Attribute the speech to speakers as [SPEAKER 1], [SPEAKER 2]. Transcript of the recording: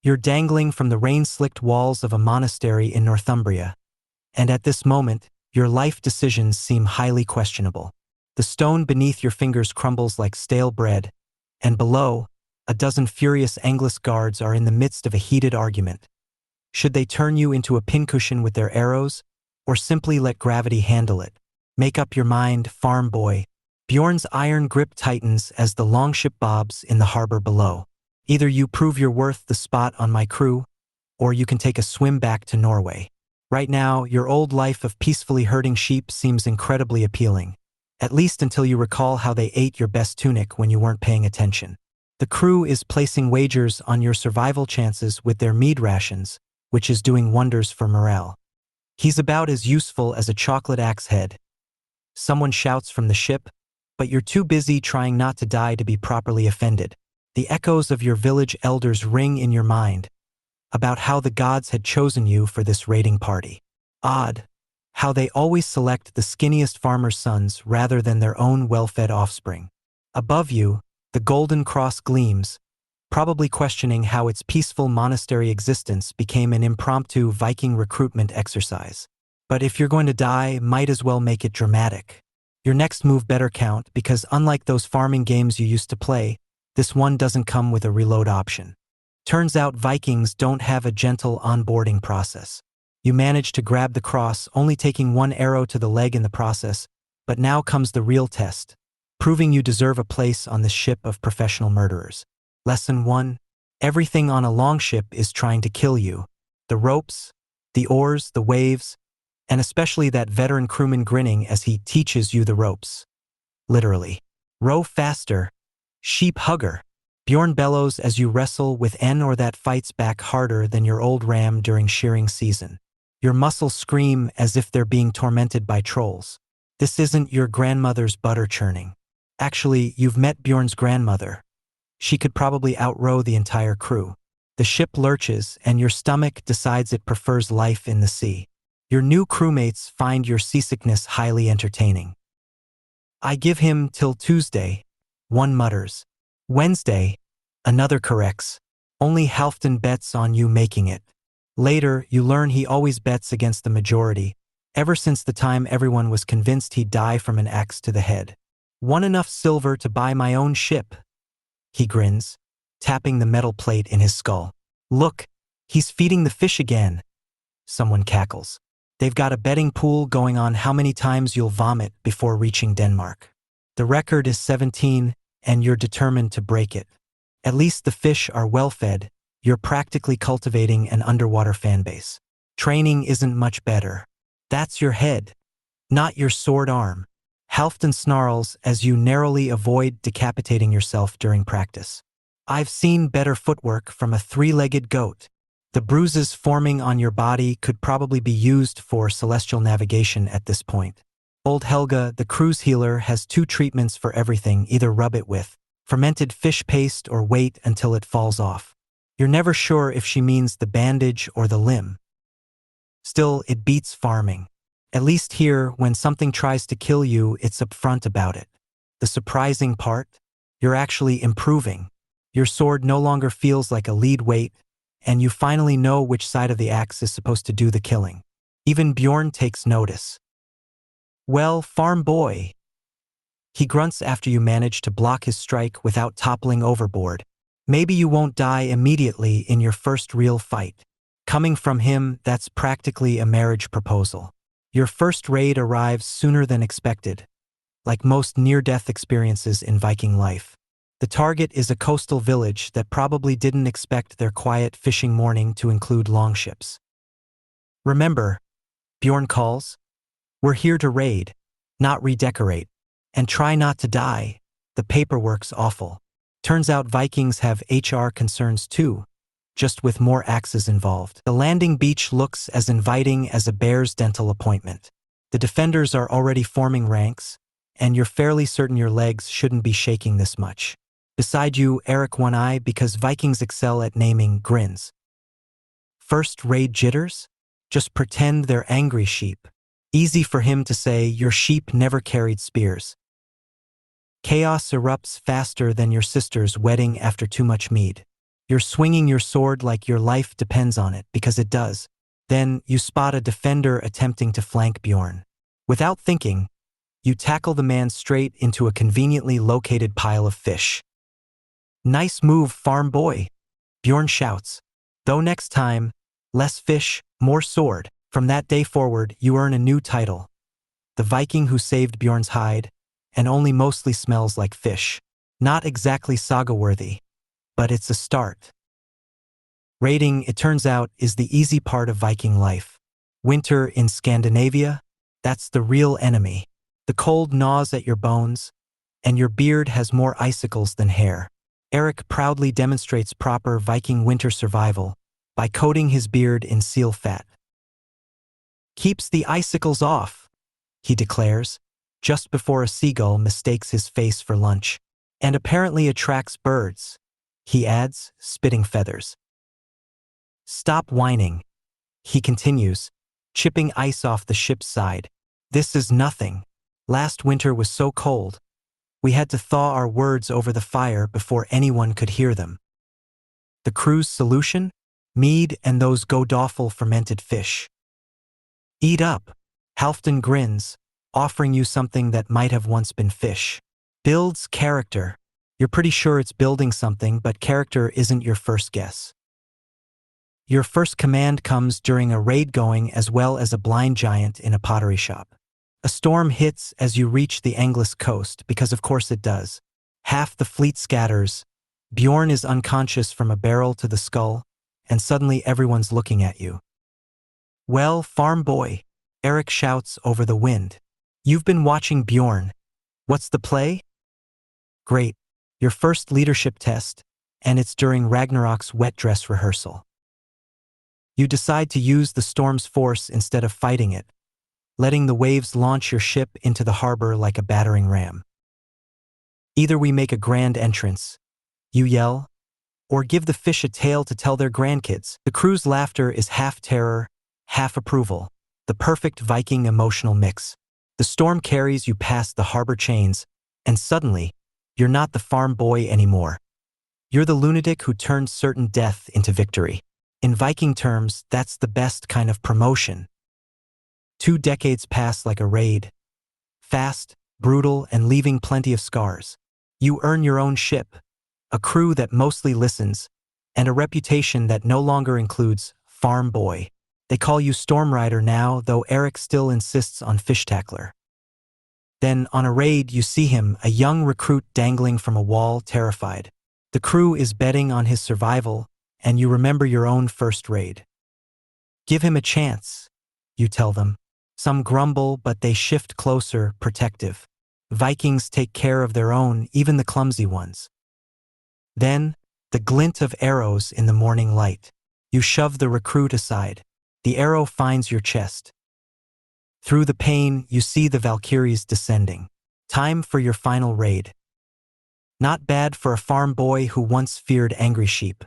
[SPEAKER 1] You're dangling from the rain-slicked walls of a monastery in Northumbria, and at this moment, your life decisions seem highly questionable. The stone beneath your fingers crumbles like stale bread, and below, a dozen furious Anglice guards are in the midst of a heated argument. Should they turn you into a pincushion with their arrows, or simply let gravity handle it? Make up your mind, farm boy. Bjorn's iron grip tightens as the longship bobs in the harbor below. Either you prove you're worth the spot on my crew, or you can take a swim back to Norway. Right now, your old life of peacefully herding sheep seems incredibly appealing, at least until you recall how they ate your best tunic when you weren't paying attention. The crew is placing wagers on your survival chances with their mead rations, which is doing wonders for morale. He's about as useful as a chocolate axe head. Someone shouts from the ship, but you're too busy trying not to die to be properly offended. The echoes of your village elders ring in your mind, about how the gods had chosen you for this raiding party. Odd, how they always select the skinniest farmers' sons rather than their own well-fed offspring. Above you, the golden cross gleams, probably questioning how its peaceful monastery existence became an impromptu Viking recruitment exercise. But if you're going to die, might as well make it dramatic. Your next move better count, because unlike those farming games you used to play, this one doesn't come with a reload option. Turns out Vikings don't have a gentle onboarding process. You manage to grab the cross, only taking one arrow to the leg in the process, but now comes the real test, proving you deserve a place on this ship of professional murderers. Lesson 1. Everything on a longship is trying to kill you. The ropes, the oars, the waves, and especially that veteran crewman grinning as he teaches you the ropes. Literally. Row faster, sheep hugger. Bjorn bellows as you wrestle with N or that fights back harder than your old ram during shearing season. Your muscles scream as if they're being tormented by trolls. This isn't your grandmother's butter churning. Actually, you've met Bjorn's grandmother. She could probably outrow the entire crew. The ship lurches, and your stomach decides it prefers life in the sea. Your new crewmates find your seasickness highly entertaining. I give him till Tuesday, one mutters. Wednesday, another corrects. Only Halfdan bets on you making it. Later, you learn he always bets against the majority, ever since the time everyone was convinced he'd die from an axe to the head. "Won enough silver to buy my own ship," he grins, tapping the metal plate in his skull. "Look, he's feeding the fish again," someone cackles. "They've got a betting pool going on how many times you'll vomit before reaching Denmark. The record is 17, and you're determined to break it. At least the fish are well-fed. You're practically cultivating an underwater fanbase. Training isn't much better. That's your head, not your sword arm." Halfdan snarls as you narrowly avoid decapitating yourself during practice. "I've seen better footwork from a three-legged goat." The bruises forming on your body could probably be used for celestial navigation at this point. Old Helga, the cruise healer, has 2 treatments for everything. Either rub it with fermented fish paste or wait until it falls off. You're never sure if she means the bandage or the limb. Still, it beats farming. At least here, when something tries to kill you, it's upfront about it. The surprising part? You're actually improving. Your sword no longer feels like a lead weight, and you finally know which side of the axe is supposed to do the killing. Even Bjorn takes notice. "Well, farm boy," he grunts after you manage to block his strike without toppling overboard. "Maybe you won't die immediately in your first real fight." Coming from him, that's practically a marriage proposal. Your first raid arrives sooner than expected, like most near-death experiences in Viking life. The target is a coastal village that probably didn't expect their quiet fishing morning to include longships. "Remember," Bjorn calls, "we're here to raid, not redecorate. And try not to die. The paperwork's awful." Turns out Vikings have HR concerns too, just with more axes involved. The landing beach looks as inviting as a bear's dental appointment. The defenders are already forming ranks, and you're fairly certain your legs shouldn't be shaking this much. Beside you, Eric One Eye, because Vikings excel at naming, grins. "First raid jitters? Just pretend they're angry sheep." Easy for him to say, your sheep never carried spears. Chaos erupts faster than your sister's wedding after too much mead. You're swinging your sword like your life depends on it, because it does. Then you spot a defender attempting to flank Bjorn. Without thinking, you tackle the man straight into a conveniently located pile of fish. "Nice move, farm boy," Bjorn shouts. Though next time, less fish, more sword. From that day forward, you earn a new title: the Viking who saved Bjorn's hide, and only mostly smells like fish. Not exactly saga-worthy, but it's a start. Raiding, it turns out, is the easy part of Viking life. Winter in Scandinavia, that's the real enemy. The cold gnaws at your bones, and your beard has more icicles than hair. Eric proudly demonstrates proper Viking winter survival by coating his beard in seal fat. "Keeps the icicles off," he declares, just before a seagull mistakes his face for lunch. "And apparently attracts birds," he adds, spitting feathers. "Stop whining," he continues, chipping ice off the ship's side. "This is nothing. Last winter was so cold. We had to thaw our words over the fire before anyone could hear them." The crew's solution? Mead and those god-awful fermented fish. "Eat up," Halfdan grins, offering you something that might have once been fish. Builds character. You're pretty sure it's building something, but character isn't your first guess. Your first command comes during a raid going as well as a blind giant in a pottery shop. A storm hits as you reach the Anglis coast, because of course it does. Half the fleet scatters. Bjorn is unconscious from a barrel to the skull, and suddenly everyone's looking at you. "Well, farm boy," Eric shouts over the wind. "You've been watching Bjorn. What's the play?" "Great. Your first leadership test, and it's during Ragnarok's wet dress rehearsal. You decide to use the storm's force instead of fighting it, letting the waves launch your ship into the harbor like a battering ram. Either we make a grand entrance," you yell, "or give the fish a tale to tell their grandkids." The crew's laughter is half terror, half approval, the perfect Viking emotional mix. The storm carries you past the harbor chains, and suddenly, you're not the farm boy anymore. You're the lunatic who turned certain death into victory. In Viking terms, that's the best kind of promotion. 2 decades pass like a raid. Fast, brutal, and leaving plenty of scars. You earn your own ship, a crew that mostly listens, and a reputation that no longer includes farm boy. They call you Storm Rider now, though Eric still insists on fish tackler. Then, on a raid, you see him, a young recruit dangling from a wall, terrified. The crew is betting on his survival, and you remember your own first raid. "Give him a chance," you tell them. Some grumble, but they shift closer, protective. Vikings take care of their own, even the clumsy ones. Then, the glint of arrows in the morning light. You shove the recruit aside. The arrow finds your chest. Through the pain, you see the Valkyries descending. Time for your final raid. Not bad for a farm boy who once feared angry sheep.